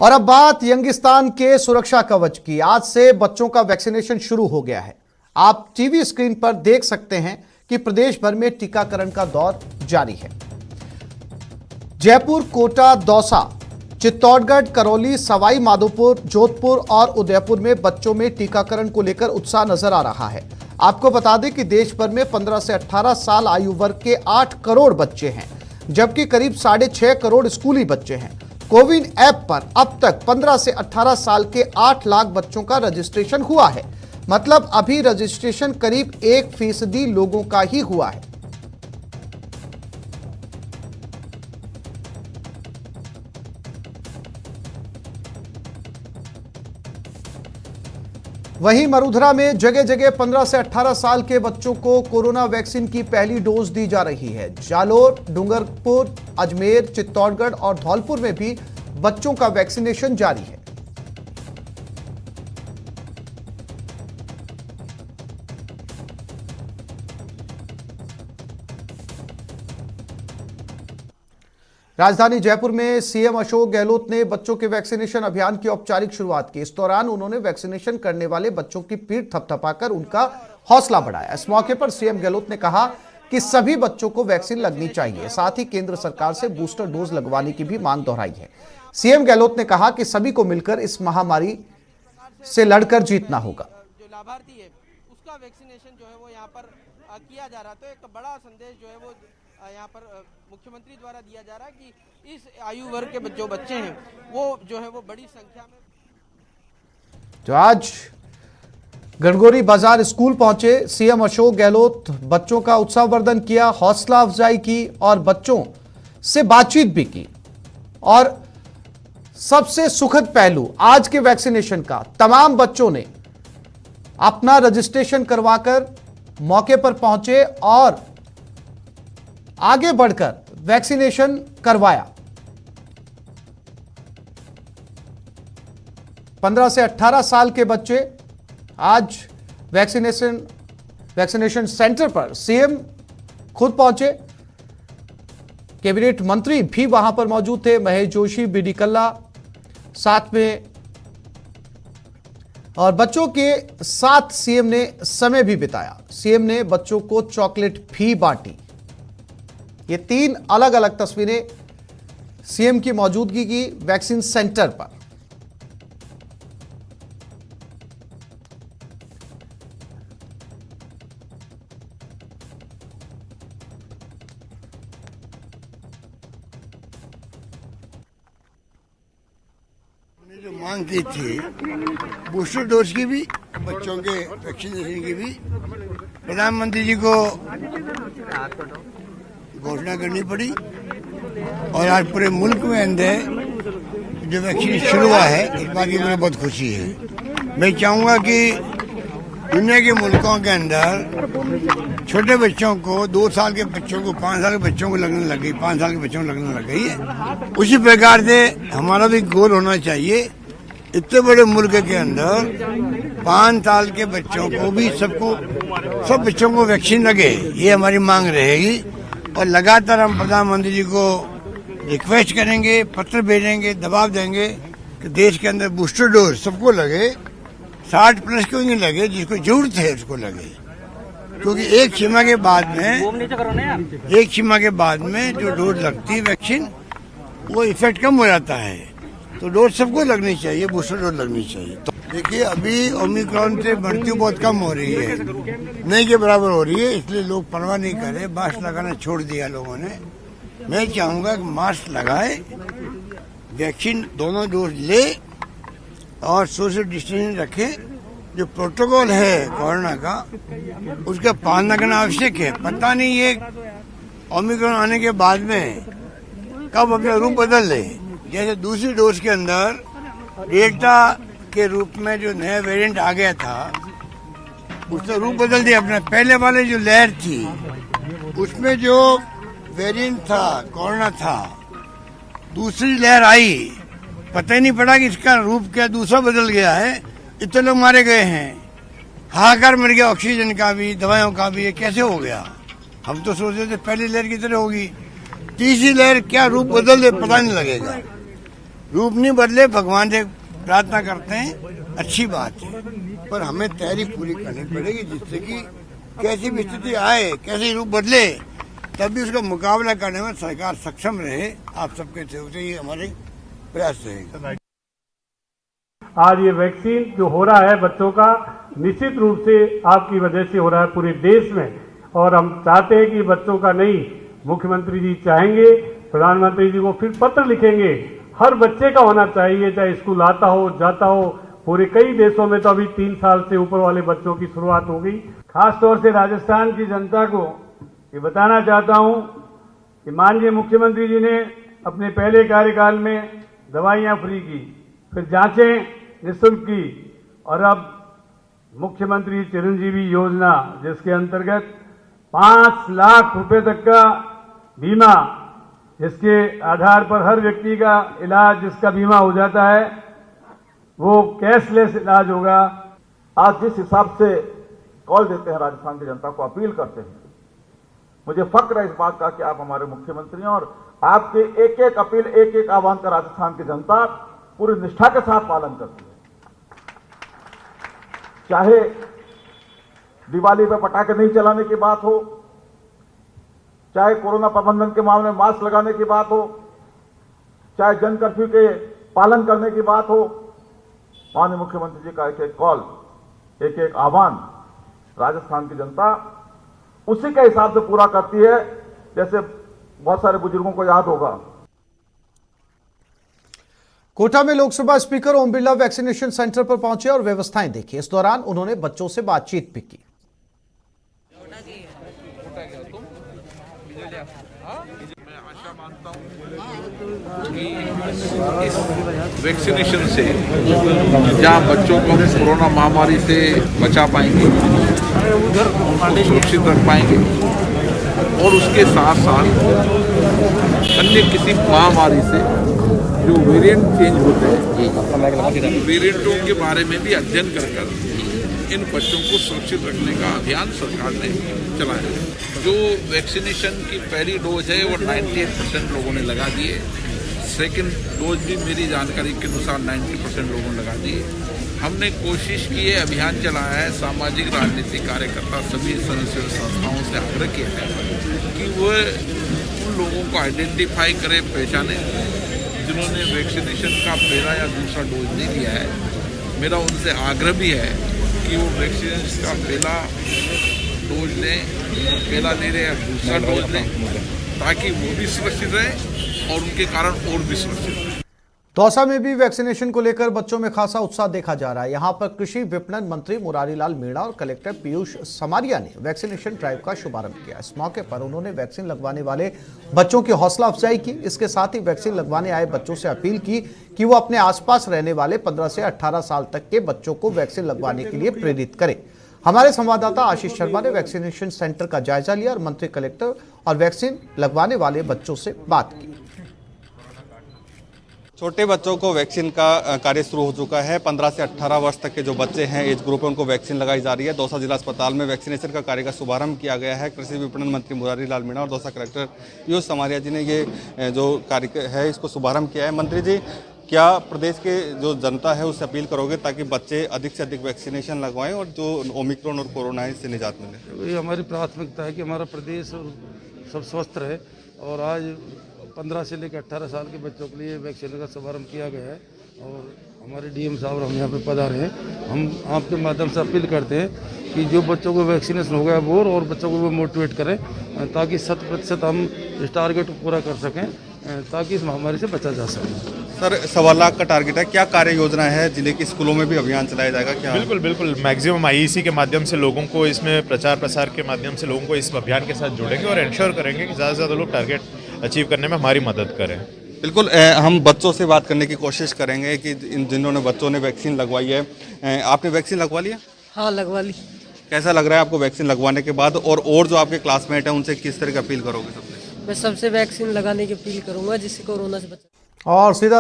और अब बात यंगिस्तान के सुरक्षा कवच की। आज से बच्चों का वैक्सीनेशन शुरू हो गया है। आप टीवी स्क्रीन पर देख सकते हैं कि प्रदेश भर में टीकाकरण का दौर जारी है। जयपुर, कोटा, दौसा, चित्तौड़गढ़, करौली, सवाई माधोपुर, जोधपुर और उदयपुर में बच्चों में टीकाकरण को लेकर उत्साह नजर आ रहा है। आपको बता दें कि देश भर में 15 से 18 साल आयु वर्ग के 8 करोड़ बच्चे हैं, जबकि करीब 6.5 करोड़ स्कूली बच्चे हैं। कोविन ऐप पर अब तक 15 से 18 साल के 8 लाख बच्चों का रजिस्ट्रेशन हुआ है। मतलब अभी रजिस्ट्रेशन करीब 1% लोगों का ही हुआ है। वहीं मरुधरा में जगह जगह 15 से 18 साल के बच्चों को कोरोना वैक्सीन की पहली डोज दी जा रही है। जालोर, डूंगरपुर, अजमेर, चित्तौड़गढ़ और धौलपुर में भी बच्चों का वैक्सीनेशन जारी है। राजधानी जयपुर में सीएम अशोक गहलोत ने बच्चों के वैक्सीनेशन अभियान की औपचारिक शुरुआत की। इस दौरान उन्होंने वैक्सीनेशन करने वाले बच्चों की पीठ थपथपाकर उनका हौसला बढ़ाया। इस मौके पर सीएम गहलोत ने कहा कि सभी बच्चों को वैक्सीन लगनी चाहिए। साथ ही केंद्र सरकार से बूस्टर डोज लगवाने की भी मांग दोहराई है। सीएम गहलोत ने कहा कि सभी को मिलकर इस महामारी से लड़कर जीतना होगा। जो लाभार्थी है उसका वैक्सीनेशन जो है वो यहाँ पर किया जा रहा है। तो एक बड़ा संदेश जो है वो यहाँ पर मुख्यमंत्री द्वारा दिया जा रहा है कि इस आयु वर्ग के जो बच्चे हैं वो जो है वो बड़ी संख्या में। तो आज गणगौरी बाजार स्कूल पहुंचे सीएम अशोक गहलोत, बच्चों का उत्साहवर्धन किया, हौसला अफजाई की और बच्चों से बातचीत भी की। और सबसे सुखद पहलू आज के वैक्सीनेशन का, तमाम बच्चों ने अपना रजिस्ट्रेशन करवाकर मौके पर पहुंचे और आगे बढ़कर वैक्सीनेशन करवाया। 15 से 18 साल के बच्चे आज वैक्सीनेशन सेंटर पर सीएम खुद पहुंचे। कैबिनेट मंत्री भी वहां पर मौजूद थे, महेश जोशी, बीडी कल्ला साथ में, और बच्चों के साथ सीएम ने समय भी बिताया। सीएम ने बच्चों को चॉकलेट भी बांटी। ये 3 अलग अलग तस्वीरें सीएम की मौजूदगी की वैक्सीन सेंटर पर। जो मांग की थी बूस्टर डोज की भी, बच्चों के वैक्सीनेशन की भी, प्रधानमंत्री जी को घोषणा करनी पड़ी और आज पूरे मुल्क में अंदर जो वैक्सीन शुरू हुआ है इस बात की मुझे बहुत खुशी है। मैं चाहूँगा कि दुनिया के मुल्कों के अंदर छोटे बच्चों को, 2 साल के बच्चों को, 5 साल के बच्चों को लगने लग गई, 5 साल के बच्चों को लगने लग गई है। उसी प्रकार से हमारा भी गोल होना चाहिए, इतने बड़े मुल्क के अंदर 5 साल के बच्चों को भी सब बच्चों को वैक्सीन लगे, ये हमारी मांग रहेगी। और लगातार हम प्रधानमंत्री जी को रिक्वेस्ट करेंगे, पत्र भेजेंगे, दबाव देंगे कि देश के अंदर बूस्टर डोज सबको लगे, 60 प्लस क्यों नहीं लगे, जिसको जरूरत है उसको लगे। क्योंकि एक सीमा के बाद में जो डोज लगती है वैक्सीन, वो इफेक्ट कम हो जाता है। तो डोज सबको लगनी चाहिए, बूस्टर डोज लगनी चाहिए। तो देखिए अभी ओमिक्रॉन से मृत्यु बहुत कम हो रही है, नहीं के बराबर हो रही है, इसलिए लोग परवाह नहीं कर रहे, मास्क लगाना छोड़ दिया लोगों ने। मैं चाहूंगा कि मास्क लगाए, वैक्सीन दोनों डोज ले और सोशल डिस्टेंसिंग रखे। जो प्रोटोकॉल है कोरोना का उसका पालना करना आवश्यक है। पता नहीं ये ओमिक्रॉन आने के बाद में कब अपना रूप बदल ले। जैसे दूसरी डोज के अंदर डेल्टा के रूप में जो नया वेरिएंट आ गया था उसका रूप बदल दिया अपना। पहले वाले जो लहर थी उसमें जो वेरिएंट था, कोरोना था, दूसरी लहर आई, पता ही नहीं पड़ा कि इसका रूप क्या दूसरा बदल गया है। इतने लोग मारे गए हैं, हाहाकार मर गया, ऑक्सीजन का भी, दवाइयों का भी। ये कैसे हो गया? हम तो सोच रहे थे पहली लहर की तरह होगी, तीसरी लहर क्या रूप बदल दे पता नहीं लगेगा। रूप नहीं बदले, भगवान से प्रार्थना करते हैं, अच्छी बात है, पर हमें तैयारी पूरी करनी पड़ेगी जिससे कि कैसी भी स्थिति आए, कैसे रूप बदले, तभी उसका मुकाबला करने में सरकार सक्षम रहे। आप सबके सहयोग से ये हमारे प्रयास रहेगा। आज ये वैक्सीन जो हो रहा है बच्चों का, निश्चित रूप से आपकी वजह से हो रहा है पूरे देश में, और हम चाहते हैं कि बच्चों का नहीं, मुख्यमंत्री जी चाहेंगे, प्रधानमंत्री जी को फिर पत्र लिखेंगे, हर बच्चे का होना चाहिए, चाहे स्कूल आता हो जाता हो। पूरे कई देशों में तो अभी 3 साल से ऊपर वाले बच्चों की शुरुआत हो गई। खास तौर से राजस्थान की जनता को ये बताना चाहता हूं कि माननीय मुख्यमंत्री जी ने अपने पहले कार्यकाल में दवाइयां फ्री की, फिर जांचें निःशुल्क की, और अब मुख्यमंत्री चिरंजीवी योजना जिसके अंतर्गत 5 लाख रुपए तक का बीमा, जिसके आधार पर हर व्यक्ति का इलाज जिसका बीमा हो जाता है वो कैशलेस इलाज होगा। आज जिस हिसाब से कॉल देते हैं राजस्थान की जनता को, अपील करते हैं, मुझे फक्र है इस बात का कि आप हमारे मुख्यमंत्री हैं और आपके एक एक अपील, एक एक आह्वान का राजस्थान की जनता पूरी निष्ठा के साथ पालन करती है। चाहे दिवाली पे पटाखे नहीं चलाने की बात हो, चाहे कोरोना प्रबंधन के मामले में मास्क लगाने की बात हो, चाहे जन कर्फ्यू के पालन करने की बात हो, माननीय मुख्यमंत्री जी का एक एक कॉल, एक एक आह्वान राजस्थान की जनता उसी के हिसाब से पूरा करती है। जैसे बहुत सारे बुजुर्गों को याद होगा, कोटा में Lok Sabha speaker Om Birla vaccination centre पर पहुंचे और व्यवस्थाएं देखी। इस दौरान उन्होंने बच्चों से बातचीत भी की। मैं आशा मानता हूं कि इस वैक्सीनेशन से जहां बच्चों को हम कोरोना महामारी से बचा पाएंगे, उनको सुरक्षित रख पाएंगे, और उसके साथ साथ अन्य किसी महामारी से जो वेरिएंट चेंज होते हैं, वेरिएंटों के बारे में भी अध्ययन कर इन बच्चों को सुरक्षित रखने का अभियान सरकार ने चलाया है। जो वैक्सीनेशन की पहली डोज है वो 98% लोगों ने लगा दी है। सेकेंड डोज भी मेरी जानकारी के अनुसार 90% लोगों ने लगा दी है। हमने कोशिश की है, अभियान चलाया है, सामाजिक राजनीतिक कार्यकर्ता सभी स्वयंसेवी संस्थाओं से आग्रह किया है कि वो उन लोगों को आइडेंटिफाई करें, पहचाने जिन्होंने वैक्सीनेशन का पहला या दूसरा डोज नहीं लिया है। मेरा उनसे आग्रह भी है कि वो वैक्सीनेशन का पहला डोज लें, पहला ले रहे या दूसरा डोज लें, ताकि वो भी सुरक्षित रहे और उनके कारण और भी सुरक्षित रहे। दौसा में भी वैक्सीनेशन को लेकर बच्चों में खासा उत्साह देखा जा रहा है। यहां पर कृषि विपणन मंत्री मुरारीलाल मीणा और कलेक्टर पीयूष समारिया ने वैक्सीनेशन ड्राइव का शुभारंभ किया। इस मौके पर उन्होंने वैक्सीन लगवाने वाले बच्चों की हौसला अफजाई की। इसके साथ ही वैक्सीन लगवाने आए बच्चों से अपील की कि वो अपने आसपास रहने वाले 15 से 18 साल तक के बच्चों को वैक्सीन लगवाने के लिए प्रेरित करें। हमारे संवाददाता आशीष शर्मा ने वैक्सीनेशन सेंटर का जायजा लिया और मंत्री, कलेक्टर और वैक्सीन लगवाने वाले बच्चों से बात की। छोटे बच्चों को वैक्सीन का कार्य शुरू हो चुका है। 15 से 18 वर्ष तक के जो बच्चे हैं, एज ग्रुप है, उनको वैक्सीन लगाई जा रही है। दौसा जिला अस्पताल में वैक्सीनेशन का कार्य का शुभारंभ किया गया है। कृषि विपणन मंत्री मुरारीलाल मीणा और दौसा कलेक्टर पीयूष समारिया जी ने ये जो कार्य है इसको शुभारंभ किया है। मंत्री जी, क्या प्रदेश के जो जनता है उससे अपील करोगे ताकि बच्चे अधिक से अधिक वैक्सीनेशन लगवाएं और जो ओमिक्रॉन और कोरोना है इससे निजात मिले? ये हमारी प्राथमिकता है कि हमारा प्रदेश सब स्वस्थ रहे, और आज 15 से लेकर 18 साल के बच्चों के लिए वैक्सीन का शुभारंभ किया गया है। और हमारे डीएम साहब हम यहाँ पे पधारे हैं। हम आपके माध्यम से अपील करते हैं कि जो बच्चों को वैक्सीनेशन हो गया वो और बच्चों को वो मोटिवेट करें ताकि 100% हम इस टारगेट को पूरा कर सकें, ताकि इस महामारी से बचा जा सके। सर, 1.25 लाख का टारगेट है, क्या कार्य योजना है? जिले के स्कूलों में भी अभियान चलाया जाएगा क्या? बिल्कुल मैक्सिमम आईईसी के माध्यम से लोगों को इसमें प्रचार प्रसार के माध्यम से लोगों को इस अभियान के साथ जोड़ेंगे और इंश्योर करेंगे कि ज़्यादा से ज़्यादा लोग टारगेट अचीव करने में हमारी मदद करें। बिल्कुल, हम बच्चों से बात करने की कोशिश करेंगे कि जिन्होंने बच्चों ने वैक्सीन लगवाई है। आपने वैक्सीन लगवा लिया? हाँ, लगवा ली। कैसा लग रहा है आपको वैक्सीन लगवाने के बाद? और जो आपके क्लासमेट हैं उनसे किस तरह की अपील करोगे? मैं सबसे वैक्सीन लगाने की अपील करूंगा जिससे कोरोना से बचा। और सीधा